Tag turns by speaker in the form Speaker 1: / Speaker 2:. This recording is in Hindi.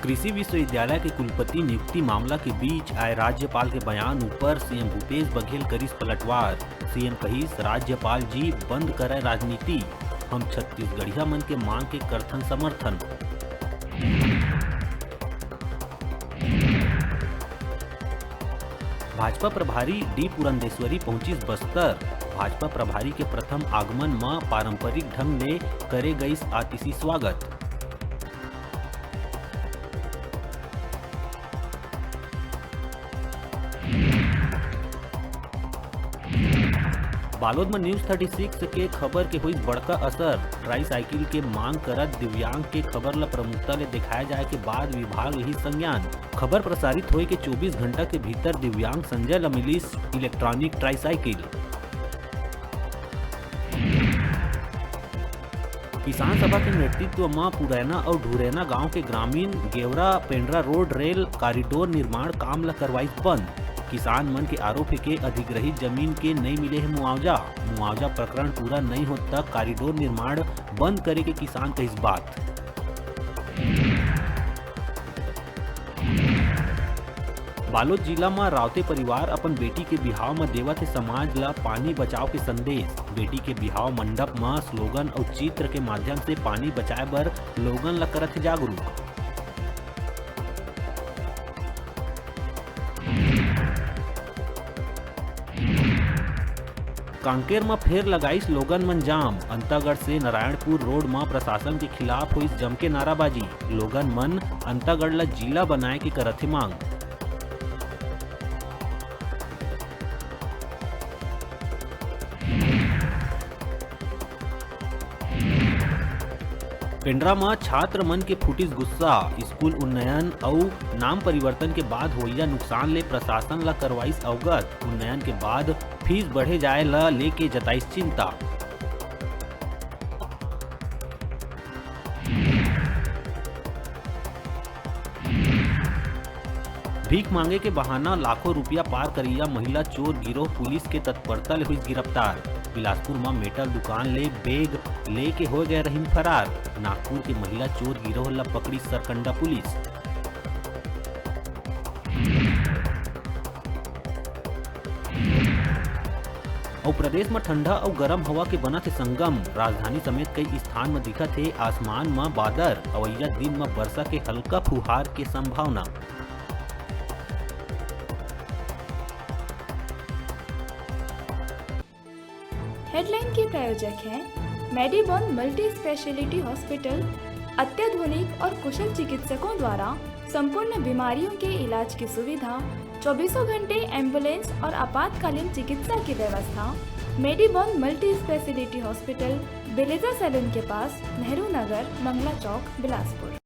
Speaker 1: कृषि विश्वविद्यालय के कुलपति नियुक्ति मामला के बीच आए राज्यपाल के बयान ऊपर सीएम भूपेश बघेल करीस पलटवार। सीएम कहिस, राज्यपाल जी बंद करे राजनीति, हम छत्तीसगढ़िया मन के मांग के करथन समर्थन। भाजपा प्रभारी डी पुरंदेश्वरी पहुंचिस बस्तर। भाजपा प्रभारी के प्रथम आगमन में पारंपरिक ढंग ले करे गईस आतिशी स्वागत। बालोद में न्यूज 36 के खबर के हुई बड़का असर। ट्राईसाइकिल के मांग करत दिव्यांग के खबर ला प्रमुखता ले दिखाए जाए के बाद विभाग यही संज्ञान। खबर प्रसारित होए के 24 घंटा के भीतर दिव्यांग संजय ला मिलिस इलेक्ट्रॉनिक ट्राईसाइकिल। किसान सभा के नेतृत्व में पुरैना और ढुरैना गांव के ग्रामीण Gevra Pendra road rail corridor निर्माण काम ला करवाइस बंद। किसान मन के आरोप है कि अधिग्रहित जमीन के नहीं मिले है मुआवजा प्रकरण पूरा नहीं हो तक कॉरिडोर निर्माण बंद करे के किसान का इस बात। बालोद जिला में रावते परिवार अपन बेटी के बिहाव में देवत है समाज ला पानी बचाव के संदेश। बेटी के बिहाव मंडप में स्लोगन और चित्र के माध्यम से पानी बचाए बर लोगन ला करत है जागरूक। कांकेर में फेर लगाई स्लोगन मन जाम। अंतागढ़ से नारायणपुर रोड में प्रशासन के खिलाफ हुई जम के नाराबाजी। लोगन मन अंतागढ़ ला जिला बनाए के करत है मांग। पेंड्रा में छात्र मन के फुटिस गुस्सा। स्कूल उन्नयन और नाम परिवर्तन के बाद होइया नुकसान ले प्रशासन ला करवाइस अवगत। उन्नयन के बाद फीस बढ़े जाए ला लेके जताइस चिंता। भीख मांगे के बहाना लाखों रुपया पार करिया महिला चोर गिरोह पुलिस के तत्परता ले हुई गिरफ्तार। बिलासपुर में मेटल दुकान ले बेग लेके हो गए रहीन फरार। नागपुर के महिला चोर गिरोह ला पकड़ी सरकंडा पुलिस। और प्रदेश में ठंडा और गर्म हवा के बनत है संगम। राजधानी समेत कई स्थान में दिखत है आसमान में बादल। अवैया दिन में वर्षा के हल्का फुहार के संभावना।
Speaker 2: हेडलाइन के प्रायोजक हैं मेडिबॉन मल्टी स्पेशलिटी हॉस्पिटल। अत्याधुनिक और कुशल चिकित्सकों द्वारा संपूर्ण बीमारियों के इलाज की सुविधा, 24 घंटे एम्बुलेंस और आपातकालीन चिकित्सा की व्यवस्था। मेडिबॉन मल्टी स्पेशलिटी हॉस्पिटल, बेलेजा सैलून के पास, नेहरू नगर, मंगला चौक, बिलासपुर।